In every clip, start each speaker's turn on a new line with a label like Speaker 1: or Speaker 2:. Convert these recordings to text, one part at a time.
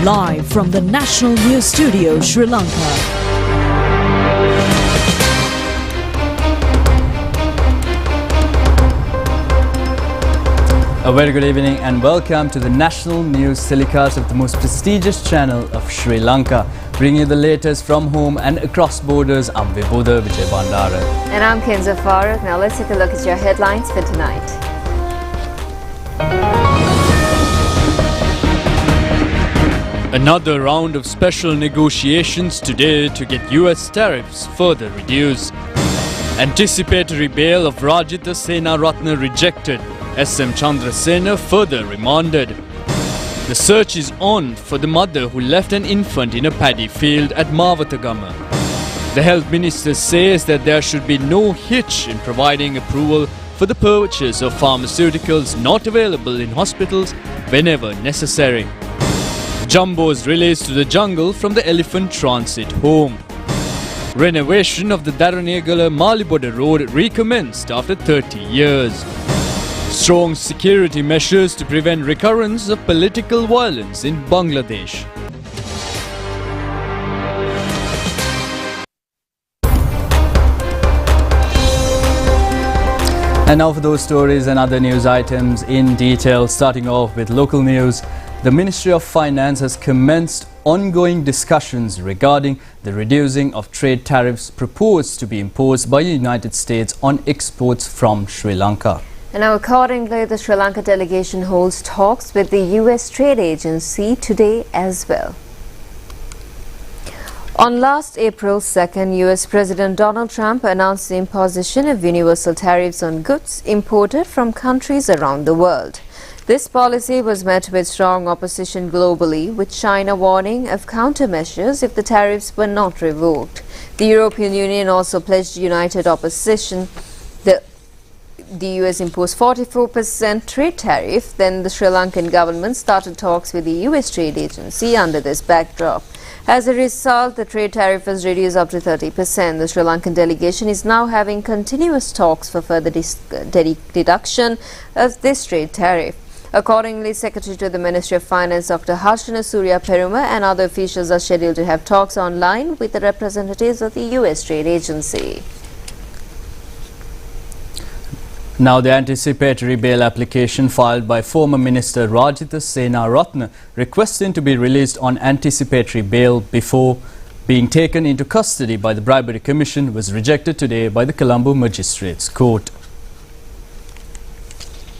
Speaker 1: Live from the National News Studio, Sri Lanka.
Speaker 2: A very good evening and welcome to the National News telecast of the most prestigious channel of Sri Lanka. Bringing you the latest from home and across borders, I'm Vibhuda Vijay Bandara.
Speaker 3: And I'm Kenza Farooq. Now let's take a look at your headlines for tonight.
Speaker 4: Another round of special negotiations today to get US tariffs further reduced. Anticipatory bail of Rajitha Senaratne rejected. SM Chandrasena further remanded. The search is on for the mother who left an infant in a paddy field at Mavatagama. The health minister says that there should be no hitch in providing approval for the purchase of pharmaceuticals not available in hospitals whenever necessary. Jumbos released to the jungle from the elephant transit home. Renovation of the Daranegala Maliboda road recommenced after 30 years. Strong security measures to prevent recurrence of political violence in Bangladesh.
Speaker 2: And now for those stories and other news items in detail, starting off with local news. The Ministry of Finance has commenced ongoing discussions regarding the reducing of trade tariffs proposed to be imposed by the United States on exports from Sri Lanka.
Speaker 3: And now accordingly, the Sri Lanka delegation holds talks with the US Trade Agency today as well. On last April 2nd, US President Donald Trump announced the imposition of universal tariffs on goods imported from countries around the world. This policy was met with strong opposition globally, with China warning of countermeasures if the tariffs were not revoked. The European Union also pledged united opposition. The US imposed 44% trade tariff. Then the Sri Lankan government started talks with the US Trade Agency under this backdrop. As a result, the trade tariff was reduced up to 30%. The Sri Lankan delegation is now having continuous talks for further deduction of this trade tariff. Accordingly, Secretary to the Ministry of Finance Dr. Harshana Surya Peruma and other officials are scheduled to have talks online with the representatives of the US Trade Agency.
Speaker 2: Now, the anticipatory bail application filed by former Minister Rajitha Senaratne requesting to be released on anticipatory bail before being taken into custody by the Bribery Commission was rejected today by the Colombo Magistrates Court.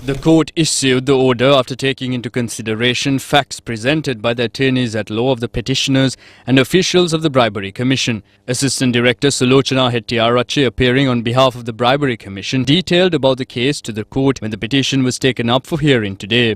Speaker 4: The court issued the order after taking into consideration facts presented by the attorneys at law of the petitioners and officials of the Bribery Commission. Assistant Director Sulochana Hettiarache, appearing on behalf of the Bribery Commission, detailed about the case to the court when the petition was taken up for hearing today.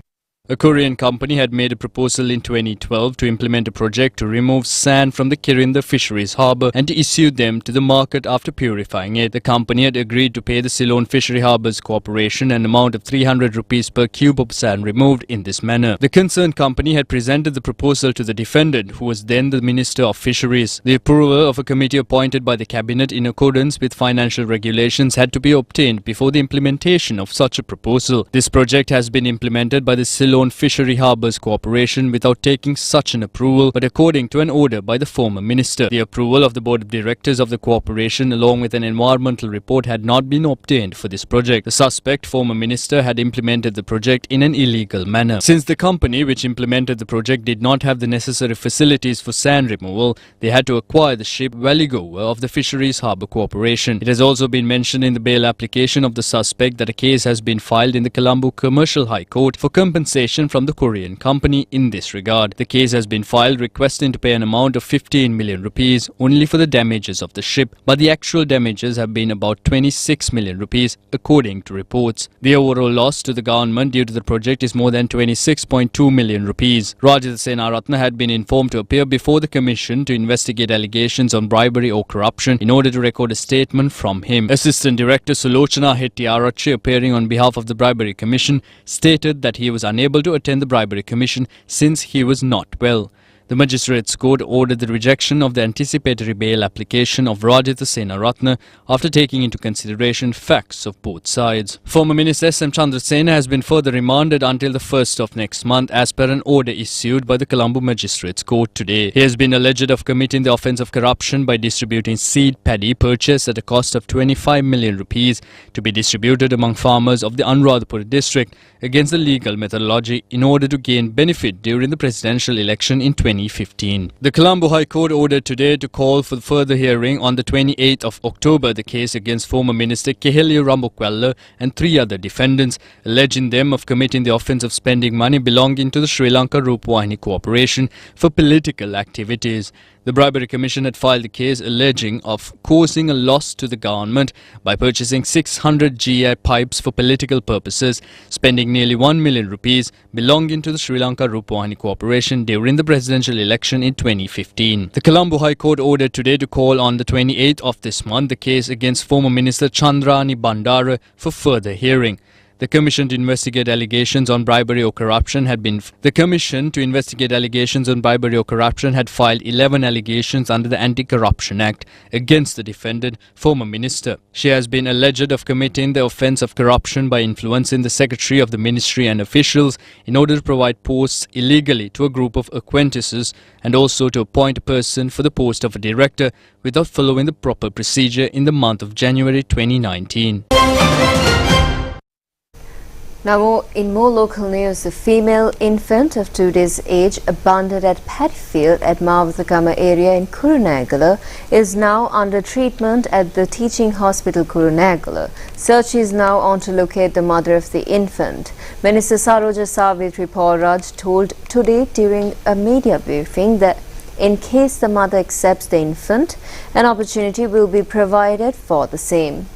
Speaker 4: A Korean company had made a proposal in 2012 to implement a project to remove sand from the Kirinda fisheries harbour and to issue them to the market after purifying it. The company had agreed to pay the Ceylon Fishery Harbours Corporation an amount of 300 rupees per cube of sand removed in this manner. The concerned company had presented the proposal to the defendant, who was then the Minister of Fisheries. The approval of a committee appointed by the Cabinet in accordance with financial regulations had to be obtained before the implementation of such a proposal. This project has been implemented by the Ceylon Fishery Harbours Corporation without taking such an approval, but according to an order by the former minister. The approval of the board of directors of the corporation along with an environmental report had not been obtained for this project. The suspect former minister had implemented the project in an illegal manner. Since the company which implemented the project did not have the necessary facilities for sand removal, they had to acquire the ship Valigo of the Fisheries Harbour Corporation. It has also been mentioned in the bail application of the suspect that a case has been filed in the Colombo Commercial High Court for compensation from the Korean company in this regard. The case has been filed requesting to pay an amount of 15 million rupees only for the damages of the ship, but the actual damages have been about 26 million rupees according to reports. The overall loss to the government due to the project is more than 26.2 million rupees. Rajitha Senaratne had been informed to appear before the commission to investigate allegations on bribery or corruption in order to record a statement from him. Assistant Director Sulochana Hettiarache, appearing on behalf of the Bribery Commission, stated that he was unable to attend the Bribery Commission since he was not well. The Magistrates Court ordered the rejection of the anticipatory bail application of Rajitha Senaratne after taking into consideration facts of both sides. Former Minister S. M. Chandrasena has been further remanded until the 1st of next month as per an order issued by the Colombo Magistrates Court today. He has been alleged of committing the offence of corruption by distributing seed paddy purchased at a cost of 25 million rupees to be distributed among farmers of the Anuradhapura district against the legal methodology in order to gain benefit during the presidential election in 2015. The Colombo High Court ordered today to call for further hearing on the 28th of October the case against former Minister Keheliya Rambokwella and 3 other defendants, alleging them of committing the offence of spending money belonging to the Sri Lanka Rupavahini Corporation for political activities. The Bribery Commission had filed the case alleging of causing a loss to the government by purchasing 600 GI pipes for political purposes, spending nearly 1 million rupees belonging to the Sri Lanka Rupavahini Corporation during the presidential election in 2015. The Colombo High Court ordered today to call on the 28th of this month the case against former Minister Chandrani Bandara for further hearing. The Commission to investigate allegations on bribery or corruption had filed 11 allegations under the Anti-Corruption Act against the defendant, former minister. She has been alleged of committing the offence of corruption by influencing the secretary of the ministry and officials in order to provide posts illegally to a group of acquaintances and also to appoint a person for the post of a director without following the proper procedure in the month of January 2019.
Speaker 3: Now, in more local news, a female infant of 2 days age abandoned at paddy field at Mavathakama area in Kurunegala is now under treatment at the teaching hospital Kurunegala. Search is now on to locate the mother of the infant. Minister Saroja Savitri Paulraj told today during a media briefing that in case the mother accepts the infant, an opportunity will be provided for the same.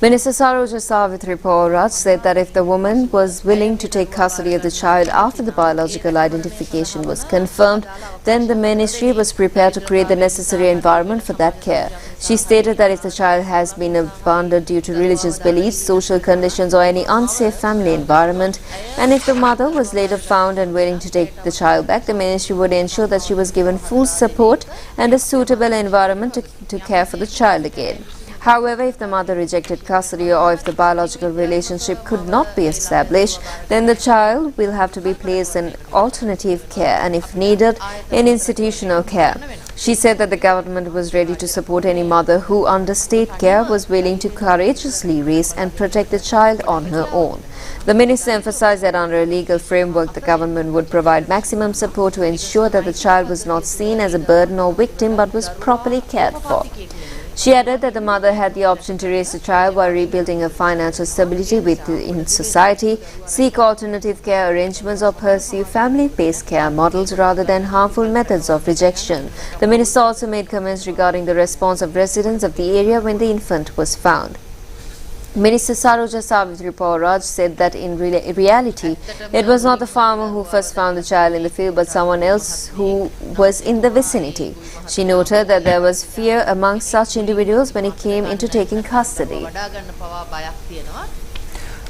Speaker 3: Minister Saroja Savitri Paulraj said that if the woman was willing to take custody of the child after the biological identification was confirmed, then the ministry was prepared to create the necessary environment for that care. She stated that if the child has been abandoned due to religious beliefs, social conditions or any unsafe family environment, and if the mother was later found and willing to take the child back, the ministry would ensure that she was given full support and a suitable environment to care for the child again. However, if the mother rejected custody or if the biological relationship could not be established, then the child will have to be placed in alternative care and, if needed, in institutional care. She said that the government was ready to support any mother who, under state care, was willing to courageously raise and protect the child on her own. The minister emphasized that under a legal framework, the government would provide maximum support to ensure that the child was not seen as a burden or victim but was properly cared for. She added that the mother had the option to raise the child while rebuilding her financial stability within society, seek alternative care arrangements or pursue family-based care models rather than harmful methods of rejection. The minister also made comments regarding the response of residents of the area when the infant was found. Minister Saroja Savitri Paulraj said that in reality, it was not the farmer who first found the child in the field but someone else who was in the vicinity. She noted that there was fear among such individuals when it came into taking custody.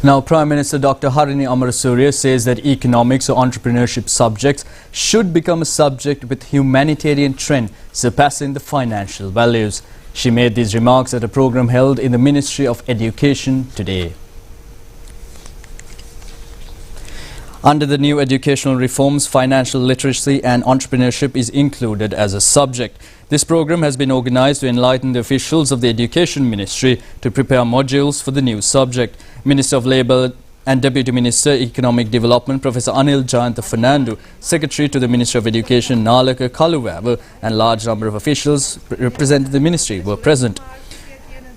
Speaker 2: Now, Prime Minister Dr. Harini Amarasuriya says that economics or entrepreneurship subjects should become a subject with humanitarian trend surpassing the financial values. She made these remarks at a program held in the Ministry of Education today. Under the new educational reforms, financial literacy and entrepreneurship is included as a subject. This program has been organized to enlighten the officials of the Education Ministry to prepare modules for the new subject. Minister of Labour and Deputy Minister Economic Development Professor Anil Jayanta Fernando, Secretary to the Ministry of Education Nalaka Kaluvava and large number of officials representing the ministry were present.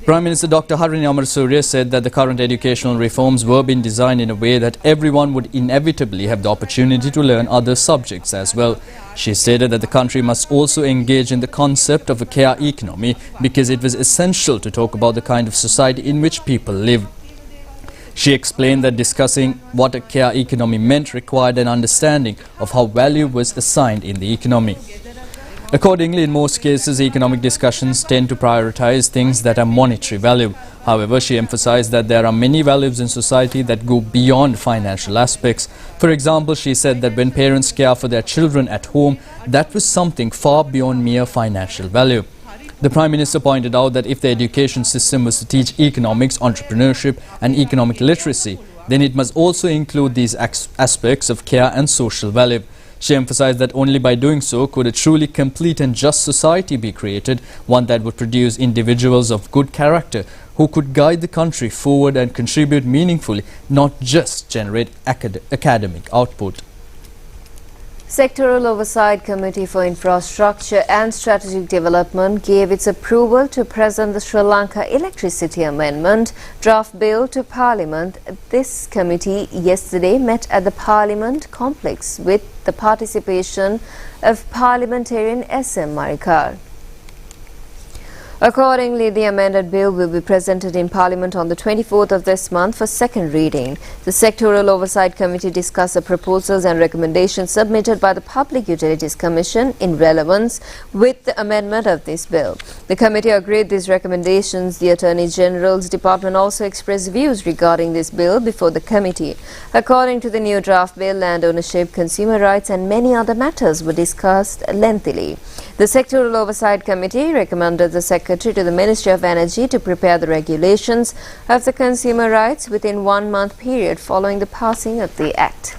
Speaker 2: Prime Minister Dr. Harini Amarasuriya said that the current educational reforms were being designed in a way that everyone would inevitably have the opportunity to learn other subjects as well. She stated that the country must also engage in the concept of a care economy because it was essential to talk about the kind of society in which people live. She explained that discussing what a care economy meant required an understanding of how value was assigned in the economy. Accordingly, in most cases, economic discussions tend to prioritize things that are monetary value. However, she emphasized that there are many values in society that go beyond financial aspects. For example, she said that when parents care for their children at home, that was something far beyond mere financial value. The Prime Minister pointed out that if the education system was to teach economics, entrepreneurship and economic literacy, then it must also include these aspects of care and social value. She emphasized that only by doing so could a truly complete and just society be created, one that would produce individuals of good character who could guide the country forward and contribute meaningfully, not just generate academic output.
Speaker 3: Sectoral Oversight Committee for Infrastructure and Strategic Development gave its approval to present the Sri Lanka Electricity Amendment draft bill to Parliament. This committee yesterday met at the Parliament complex with the participation of parliamentarian S.M. Marikar. Accordingly, the amended bill will be presented in Parliament on the 24th of this month for second reading. The Sectoral Oversight Committee discussed the proposals and recommendations submitted by the Public Utilities Commission in relevance with the amendment of this bill. The committee agreed these recommendations. The Attorney General's Department also expressed views regarding this bill before the committee. According to the new draft bill, land ownership, consumer rights and many other matters were discussed lengthily. The Sectoral Oversight Committee recommended the Secretary to the Ministry of Energy to prepare the regulations of the consumer rights within 1 month period following the passing of the Act.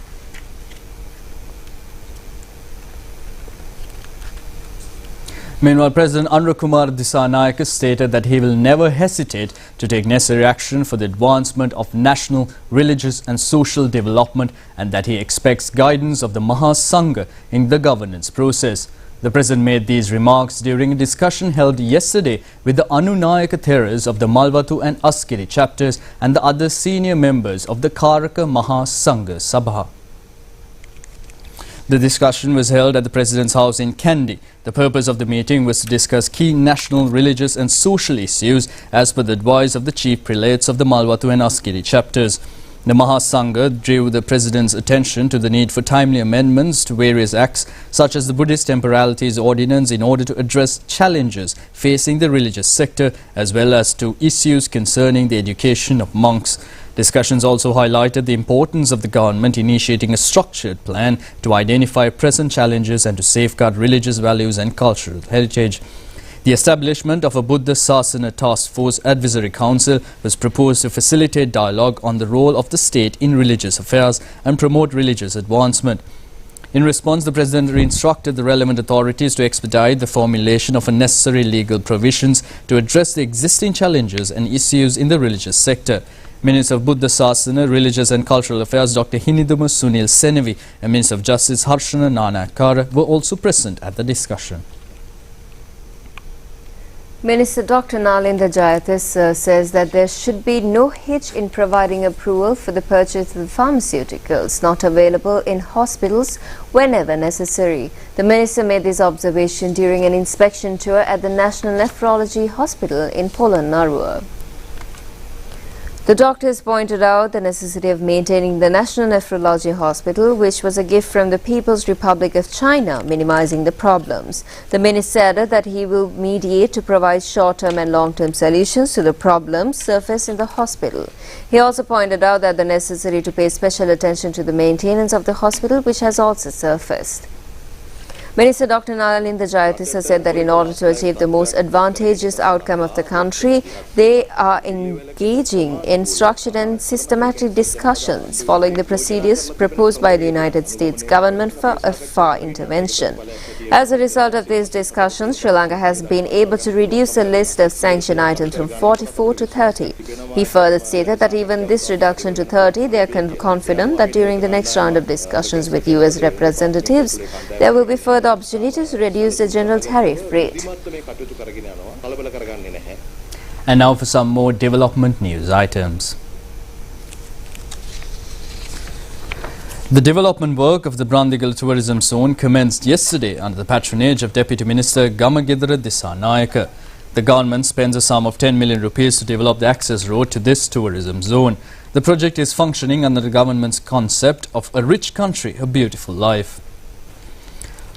Speaker 2: Meanwhile, President Anurakumar Dissanayake stated that he will never hesitate to take necessary action for the advancement of national, religious and social development, and that he expects guidance of the Mahasangha in the governance process. The President made these remarks during a discussion held yesterday with the Anunayaka Theras of the Malvatu and Askiri chapters and the other senior members of the Karaka Mahasangha Sabha. The discussion was held at the President's house in Kandy. The purpose of the meeting was to discuss key national, religious and social issues as per the advice of the chief prelates of the Malvatu and Askiri chapters. The Mahasangha drew the President's attention to the need for timely amendments to various acts such as the Buddhist Temporalities Ordinance in order to address challenges facing the religious sector as well as to issues concerning the education of monks. Discussions also highlighted the importance of the government initiating a structured plan to identify present challenges and to safeguard religious values and cultural heritage. The establishment of a Buddha Sasana Task Force Advisory Council was proposed to facilitate dialogue on the role of the state in religious affairs and promote religious advancement. In response, the President instructed the relevant authorities to expedite the formulation of necessary legal provisions to address the existing challenges and issues in the religious sector. Minister of Buddha Sasana, Religious and Cultural Affairs Dr. Hiniduma Sunil Senevi and Minister of Justice Harshana Nanakara were also present at the discussion.
Speaker 3: Minister Dr. Nalinda Jayathis says that there should be no hitch in providing approval for the purchase of pharmaceuticals not available in hospitals whenever necessary. The minister made this observation during an inspection tour at the National Nephrology Hospital in Polonnaruwa. The doctors pointed out the necessity of maintaining the National Nephrology Hospital, which was a gift from the People's Republic of China, minimizing the problems. The minister added that he will mediate to provide short-term and long-term solutions to the problems surfaced in the hospital. He also pointed out that the necessity to pay special attention to the maintenance of the hospital, which has also surfaced. Minister Dr. Nalinda Jayathis said that in order to achieve the most advantageous outcome of the country, they are engaging in structured and systematic discussions following the procedures proposed by the United States government for a FAR intervention. As a result of these discussions, Sri Lanka has been able to reduce the list of sanctioned items from 44 to 30. He further stated that even this reduction to 30, they are confident that during the next round of discussions with U.S. representatives, there will be further opportunities to reduce the general tariff rate.
Speaker 2: And now for some more development news items. The development work of the Brandigal tourism zone commenced yesterday under the patronage of Deputy Minister Gamagidra Dissanayake. The government spends a sum of 10 million rupees to develop the access road to this tourism zone. The project is functioning under the government's concept of a rich country, a beautiful life.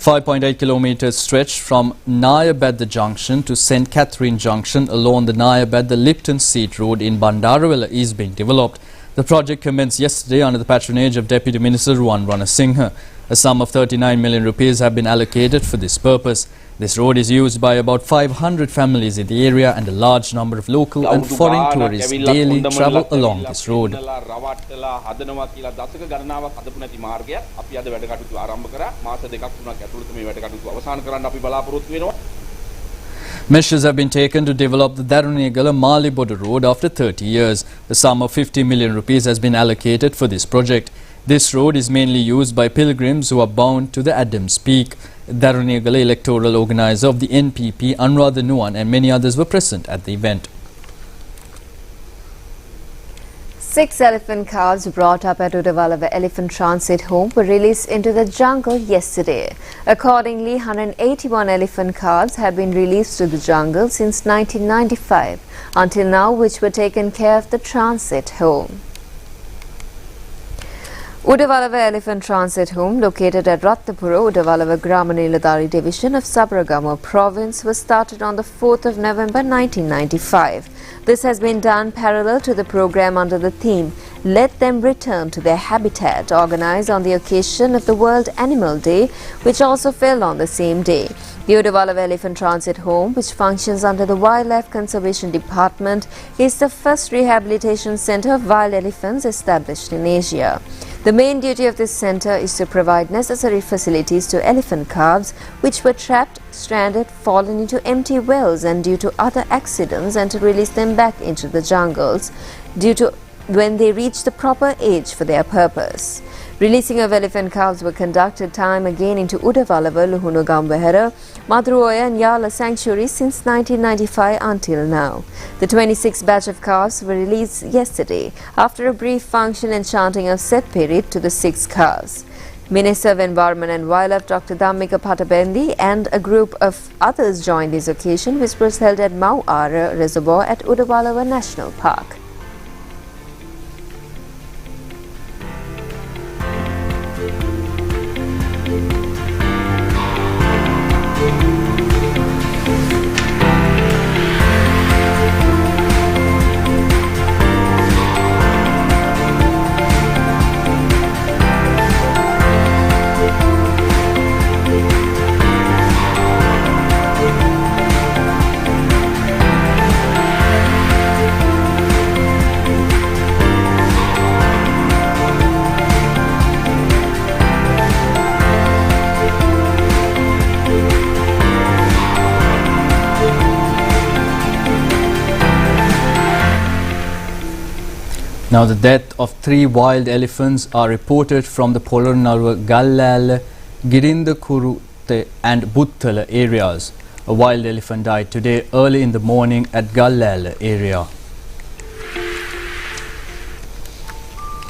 Speaker 2: 5.8 kilometers stretch from Nayabadda Junction to St. Catherine Junction along the Nayabadda-Lipton Seat Road in Bandarawala is being developed. The project commenced yesterday under the patronage of Deputy Minister Ruwan Ranasinghe. A sum of 39 million rupees have been allocated for this purpose. This road is used by about 500 families in the area, and a large number of local and foreign tourists daily travel along this road. Measures have been taken to develop the Darunegala-Malibodu road after 30 years. The sum of 50 million rupees has been allocated for this project. This road is mainly used by pilgrims who are bound to the Adams Peak. Darunegala electoral organizer of the NPP, Anuradha Nuwan, and many others were present at the event.
Speaker 3: 6 elephant calves brought up at Rupavahini Elephant Transit Home were released into the jungle yesterday. Accordingly, 181 elephant calves have been released to the jungle since 1995 until now, which were taken care of the transit home. Rupavahini Elephant Transit Home, located at Ratnapura, Rupavahini Grama Division of Sabaragamuwa Province, was started on the 4th of November 1995. This has been done parallel to the program under the theme "Let Them Return to Their Habitat", organized on the occasion of the World Animal Day, which also fell on the same day. The Rupavahini Elephant Transit Home, which functions under the Wildlife Conservation Department, is the first rehabilitation center of wild elephants established in Asia. The main duty of this center is to provide necessary facilities to elephant calves which were trapped, stranded, fallen into empty wells and due to other accidents, and to release them back into the jungles when they reach the proper age for their purpose. Releasing of elephant calves were conducted time again into Rupavahini, Luhunugambahara, Madruoya and Yala sanctuaries since 1995 until now. The 26th batch of calves were released yesterday after a brief function and chanting of Set Pirit to the 6 calves. Minister of Environment and Wildlife Dr. Dhammika Patabendi and a group of others joined this occasion, which was held at Mauara Reservoir at Rupavahini National Park.
Speaker 2: Now, the death of 3 wild elephants are reported from the Polonnaruwa, Gallala, Girindakurute and Buttala areas. A wild elephant died today early in the morning at Gallala area.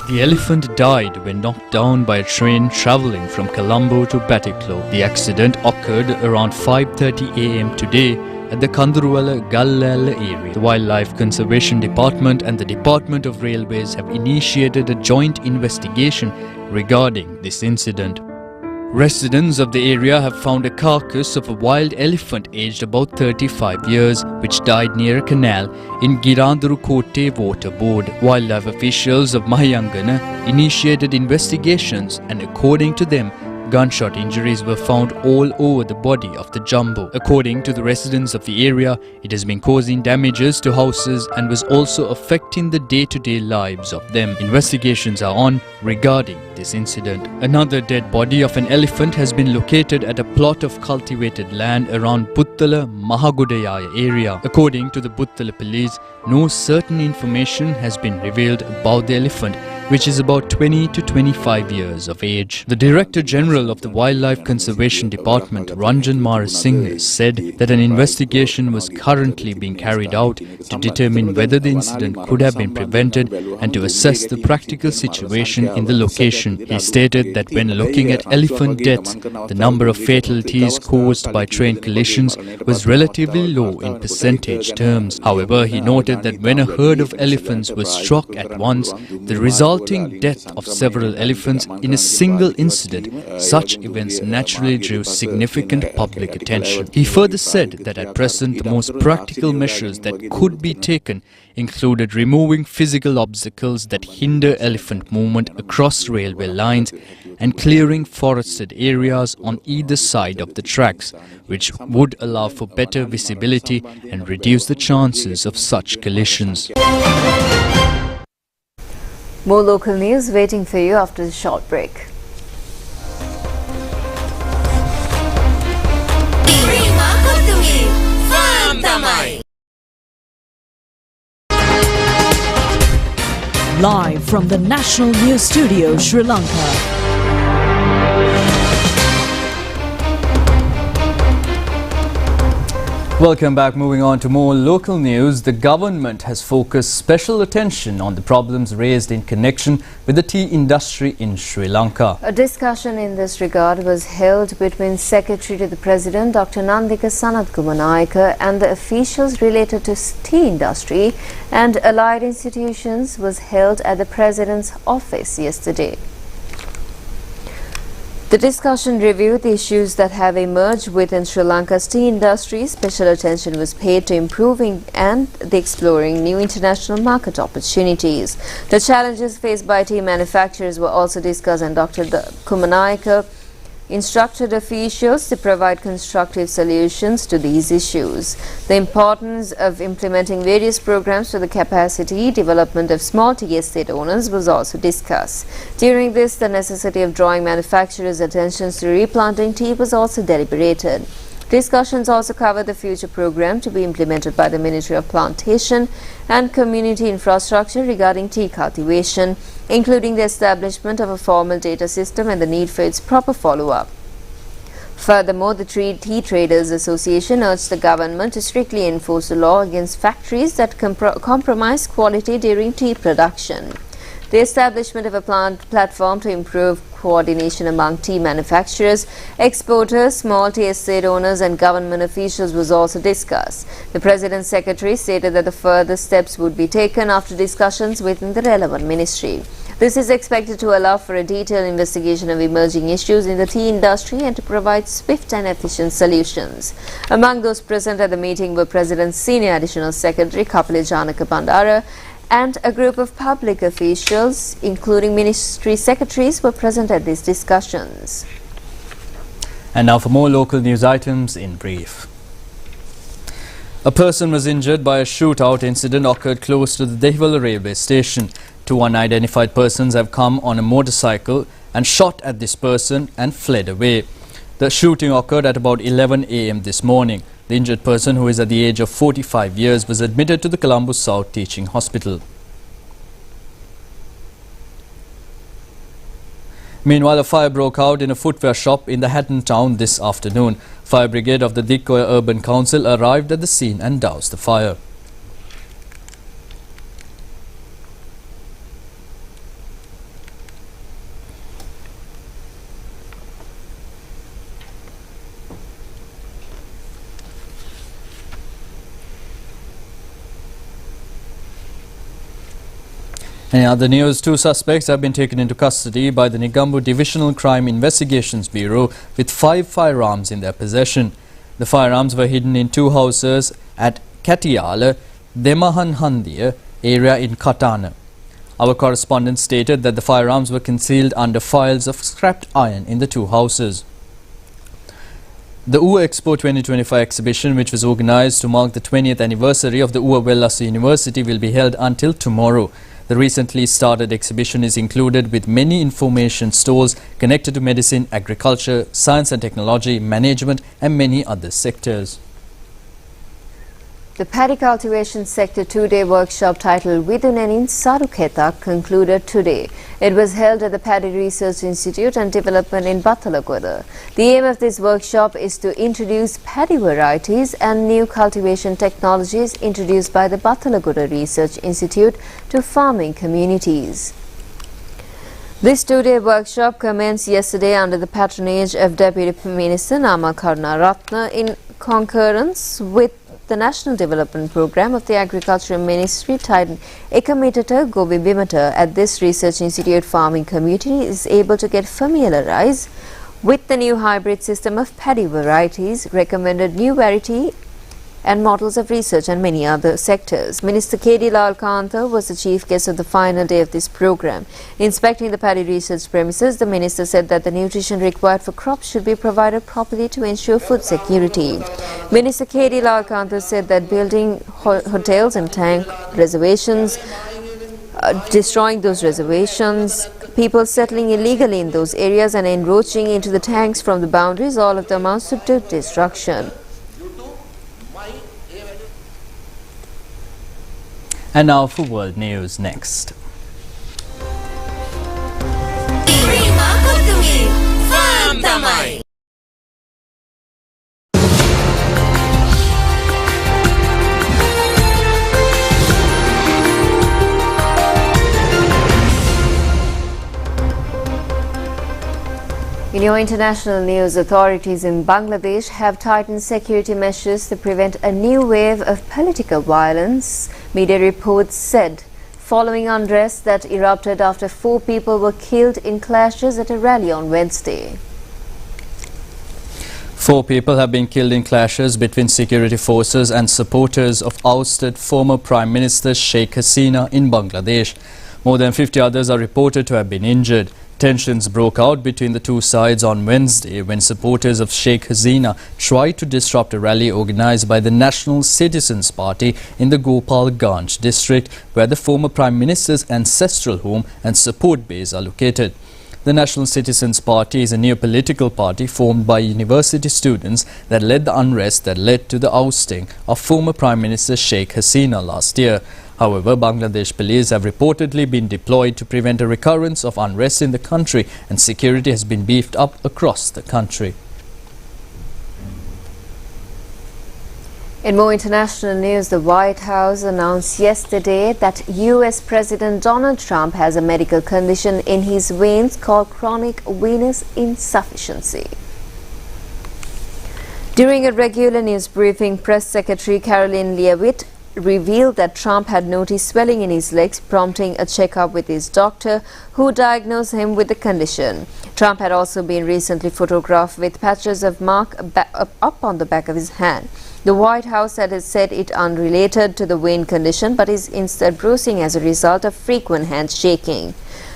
Speaker 4: The elephant died when knocked down by a train travelling from Colombo to Batiklo. The accident occurred around 5:30 am today at the Kandurwala Gallala area. The Wildlife Conservation Department and the Department of Railways have initiated a joint investigation regarding this incident. Residents of the area have found a carcass of a wild elephant aged about 35 years, which died near a canal in Girandarukote Water Board. Wildlife officials of Mahayangana initiated investigations, and according to them, gunshot injuries were found all over the body of the jumbo. According to the residents of the area, it has been causing damages to houses and was also affecting the day-to-day lives of them. Investigations are on regarding this incident. Another dead body of an elephant has been located at a plot of cultivated land around Buttala Mahagudayaya area. According to the Buttala police, no certain information has been revealed about the elephant, which is about 20 to 25 years of age. The Director General of the Wildlife Conservation Department, Ranjan Marasinghe, said that an investigation was currently being carried out to determine whether the incident could have been prevented and to assess the practical situation in the location. He stated that when looking at elephant deaths, the number of fatalities caused by train collisions was relatively low in percentage terms. However, he noted that when a herd of elephants was struck at once, the result resulting death of several elephants in a single incident, such events naturally drew significant public attention. He further said that at present the most practical measures that could be taken included removing physical obstacles that hinder elephant movement across railway lines and clearing forested areas on either side of the tracks, which would allow for better visibility and reduce the chances of such collisions.
Speaker 3: More local news waiting for you after the short break.
Speaker 1: Live from the National News Studio, Sri Lanka.
Speaker 2: Welcome back. Moving on to more local news, the government has focused special attention on the problems raised in connection with the tea industry in Sri Lanka.
Speaker 3: A discussion in this regard was held between Secretary to the President Dr. Nandika Sanatkumanayaka and the officials related to tea industry and allied institutions was held at the President's office yesterday. The discussion reviewed the issues that have emerged within Sri Lanka's tea industry. Special attention was paid to improving and exploring new international market opportunities. The challenges faced by tea manufacturers were also discussed, and Dr. Kumanayaka instructed officials to provide constructive solutions to these issues. The importance of implementing various programs for the capacity development of small tea estate owners was also discussed. During this, the necessity of drawing manufacturers' attention to replanting tea was also deliberated. Discussions also covered the future program to be implemented by the Ministry of Plantation and Community Infrastructure regarding tea cultivation, including the establishment of a formal data system and the need for its proper follow-up. Furthermore, the Tea Traders Association urged the government to strictly enforce the law against factories that compromise quality during tea production. The establishment of a platform to improve coordination among tea manufacturers, exporters, small tea estate owners and government officials was also discussed. The President's Secretary stated that the further steps would be taken after discussions within the relevant ministry. This is expected to allow for a detailed investigation of emerging issues in the tea industry and to provide swift and efficient solutions. Among those present at the meeting were President's Senior Additional Secretary Kapila Janaka Bandara and a group of public officials, including ministry secretaries, were present at these discussions.
Speaker 2: And now for more local news items in brief. A person was injured by a shootout incident occurred close to the Dehiwala railway station. Two unidentified persons have come on a motorcycle and shot at this person and fled away. The shooting occurred at about 11 a.m. this morning. The injured person, who is at the age of 45 years, was admitted to the Colombo South Teaching Hospital. Meanwhile, a fire broke out in a footwear shop in the Hatton town this afternoon. Fire brigade of the Dikkoya Urban Council arrived at the scene and doused the fire. In other news, two suspects have been taken into custody by the Negombo Divisional Crime Investigations Bureau with 5 firearms in their possession. The firearms were hidden in 2 houses at Katiyala, Demahanhandia area in Katana. Our correspondent stated that the firearms were concealed under files of scrapped iron in the 2 houses. The UWA Expo 2025 exhibition, which was organized to mark the 20th anniversary of the UWA Wellasu University, will be held until tomorrow. The recently started exhibition is included with many information stalls connected to medicine, agriculture, science and technology, management and many other sectors.
Speaker 3: The Paddy Cultivation Sector 2-day workshop titled Vidunenin Saruketa concluded today. It was held at the Paddy Research Institute and Development in Battalagoda. The aim of this workshop is to introduce paddy varieties and new cultivation technologies introduced by the Battalagoda Research Institute to farming communities. This 2-day workshop commenced yesterday under the patronage of Deputy Minister Nama Karunaratne in concurrence with the National Development Program of the Agriculture Ministry titled Ekamitata Gobi Bimata at this Research Institute farming community is able to get familiarized with the new hybrid system of paddy varieties, recommended new variety and models of research and many other sectors. Minister K.D. Lal Kantha was the chief guest of the final day of this program. Inspecting the paddy research premises, the minister said that the nutrition required for crops should be provided properly to ensure food security. Minister K.D. Lal Kantha said that building hotels and tank reservations, destroying those reservations, people settling illegally in those areas and encroaching into the tanks from the boundaries, all of them amounts to destruction.
Speaker 2: And now for world news next.
Speaker 3: In your international news, authorities in Bangladesh have tightened security measures to prevent a new wave of political violence, media reports said, following unrest that erupted after 4 people were killed in clashes at a rally on Wednesday.
Speaker 2: 4 people have been killed in clashes between security forces and supporters of ousted former Prime Minister Sheikh Hasina in Bangladesh. More than 50 others are reported to have been injured. Tensions broke out between the two sides on Wednesday when supporters of Sheikh Hasina tried to disrupt a rally organized by the National Citizens Party in the Gopalganj district, where the former Prime Minister's ancestral home and support base are located. The National Citizens Party is a new political party formed by university students that led the unrest that led to the ousting of former Prime Minister Sheikh Hasina last year. However, Bangladesh police have reportedly been deployed to prevent a recurrence of unrest in the country, and security has been beefed up across the country.
Speaker 3: In more international news, the White House announced yesterday that US President Donald Trump has a medical condition in his veins called chronic venous insufficiency. During a regular news briefing, Press Secretary Caroline Leavitt revealed that Trump had noticed swelling in his legs, prompting a checkup with his doctor, who diagnosed him with the condition. Trump had also been recently photographed with patches of mark up on the back of his hand. The White House had said it unrelated to the vein condition, but is instead bruising as a result of frequent hand shaking.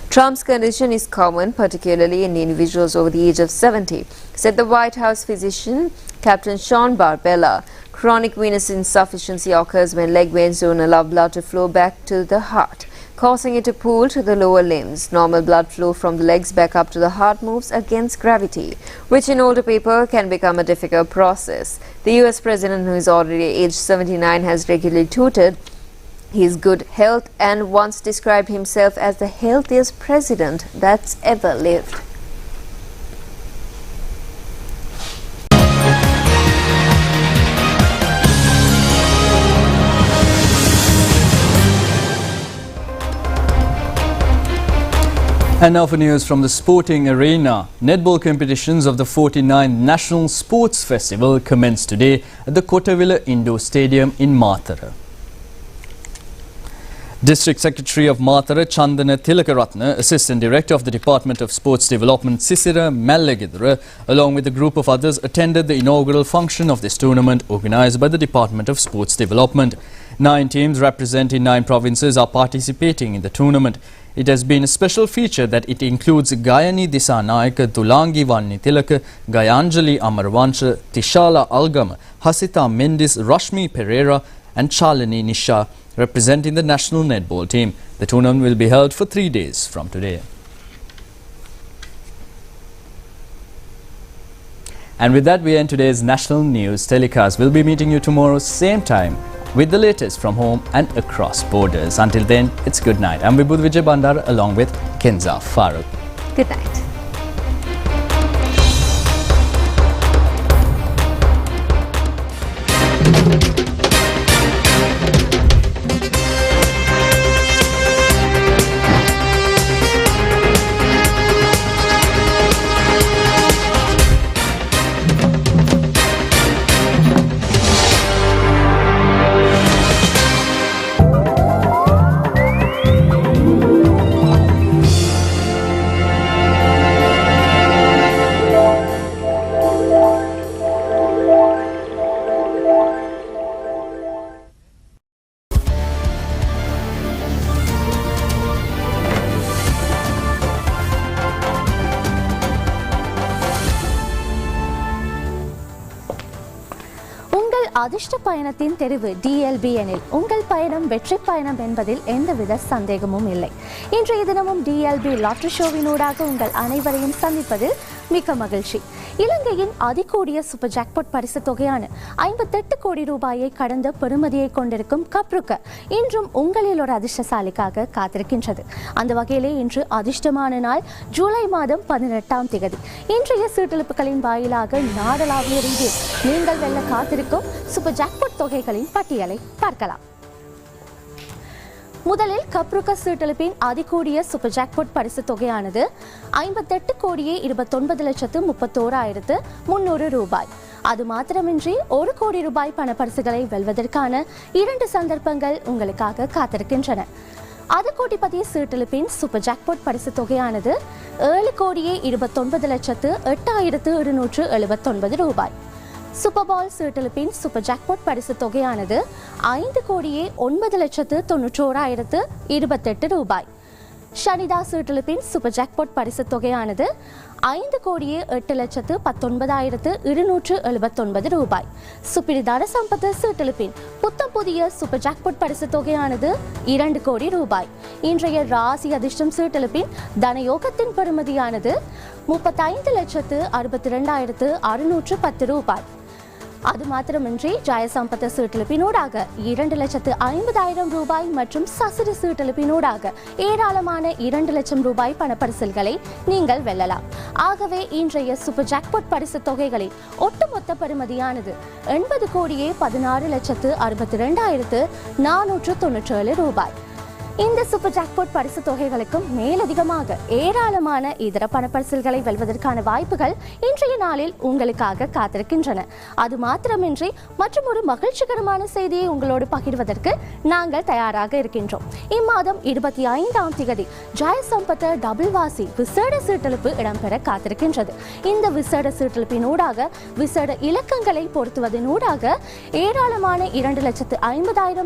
Speaker 3: Trump's condition is common, particularly in individuals over the age of 70, said the White House physician, Captain Sean Barbella. Chronic venous insufficiency occurs when leg veins don't allow blood to flow back to the heart, causing it to pool to the lower limbs. Normal blood flow from the legs back up to the heart moves against gravity, which in older people can become a difficult process. The US president, who is already aged 79, has regularly touted his good health and once described himself as the healthiest president that's ever lived.
Speaker 2: And now for news from the sporting arena. Netball competitions of the 49th National Sports Festival commenced today at the Kotavilla Indoor Stadium in Mathara. District Secretary of Mathara Chandana Tilakaratna, Assistant Director of the Department of Sports Development Sisira Mallagidra, along with a group of others, attended the inaugural function of this tournament organised by the Department of Sports Development. 9 teams representing 9 provinces are participating in the tournament. It has been a special feature that it includes Gayani Disanayaka, Dulangi Vanni Tilaka, Gayanjali Amarvansha, Tishala Algam, Hasita Mendis, Rashmi Pereira and Chalini Nisha representing the national netball team. The tournament will be held for 3 days from today. And with that, we end today's national news telecast. We'll be meeting you tomorrow same time with the latest from home and across borders. Until then, it's good night. I'm Vibhuti Vijay Bandara along with Kenza Farooq.
Speaker 3: Good night.
Speaker 5: அதிர்ஷ்ட பயணத்தின் தெரிவு DLB எனில் உங்கள் பயணம் வெற்றி பயணம் என்பதில் எந்தவித சந்தேகமும் இல்லை. இன்றைய தினமும் DLB லாட்டரி ஷோவினூடாக உங்கள் அனைவரையும் சந்திப்பதில் மிக்க மகிழ்ச்சி. இலங்கையின் அதிகூடிய சூப்பர் ஜாக்பாட் பரிசு தொகையான 58 கோடி ரூபாயை கடந்த பெறுமதியை கொண்டிருக்கும் கப்ருக்க இன்றும் உங்களில் ஒரு அதிர்ஷ்டசாலிக்காக காத்திருக்கின்றது. அந்த வகையிலே இன்று அதிர்ஷ்டமான நாள் ஜூலை மாதம் 18ஆம் தேதி. இன்றைய சீட்டெழுப்புகளின் வாயிலாக நாடளாவிய ரீதியில் நீங்கள் வெல்ல காத்திருக்கும் சூப்பர் ஜாக்பாட் தொகைகளின் பட்டியலை பார்க்கலாம். முதலில் கப்ருக்க சீட்டெழுப்பின் அதிகூடிய சூப்பர் ஜாக்பாட் பரிசு தொகையானது 58 கோடியே 29,31,300 ரூபாய். அது மாத்திரமின்றி 1 கோடி ரூபாய் பணப்பரிசுகளை வெல்வதற்கான 2 சந்தர்ப்பங்கள் உங்களுக்காக காத்திருக்கின்றன. அது கோடிபதி சீட்டெழுப்பின் சூப்பர் ஜாக்பாட் பரிசு தொகையானது 7 கோடியே 29,08,779 ரூபாய். சூப்பர் பால் சீட்டெழுப்பின் சூப்பர் ஜாக்பாட் பரிசு தொகையானது 5 கோடியே 9,91,28 ரூபாய். ஷனிதா சீட்டெழுப்பின் சூப்பர் ஜாக்பாட் பரிசு தொகையானது 5 கோடியே 8,19,279 ரூபாய். சுப்பிரிதார சம்பத்து சீட்டெழுப்பின் புத்தம் புதிய சூப்பர் ஜாக்பாட் பரிசு தொகையானது 2 கோடி ரூபாய். இன்றைய ராசி அதிர்ஷ்டம் சீட்டெழுப்பின் தனயோகத்தின் பெறுமதியானது 35,62,610 ரூபாய். அது மாத்திரமின்றி ஜெயசம்பத்த சீட்டெழுப்பினூடாக 2,50,000 ரூபாய் மற்றும் சசிறு சீட்டெழுப்பினூடாக ஏராளமான 2 லட்சம் ரூபாய் பணப்பரிசல்களை நீங்கள் வெல்லலாம். ஆகவே இன்றைய சூப்பர் ஜாக்பாட் பரிசு தொகைகளின் ஒட்டுமொத்த பெறுமதியானது 80 கோடியே 16,62,497 ரூபாய். இந்த சூப்பர் ஜாக்பாட் பரிசு தொகைகளுக்கும் மேலதிகமாக ஏராளமான இதர பணப்பரிசல்களை வெல்வதற்கான வாய்ப்புகள் இன்றைய நாளில் உங்களுக்காக காத்திருக்கின்றன. அது மாத்திரமின்றி மற்றும் ஒரு மகிழ்ச்சிகரமான செய்தியை உங்களோடு பகிர்வதற்கு நாங்கள் தயாராக இருக்கின்றோம். இம்மாதம் 25ஆம் தேதி ஜெயசம்பத்த டபுள் வாசி விசேட சீட்டெழுப்பு இடம்பெற காத்திருக்கின்றது. இந்த விசேட சீட்டெழுப்பினூடாக விசேட இலக்கங்களை பொருத்துவதனூடாக ஏராளமான 2,50,000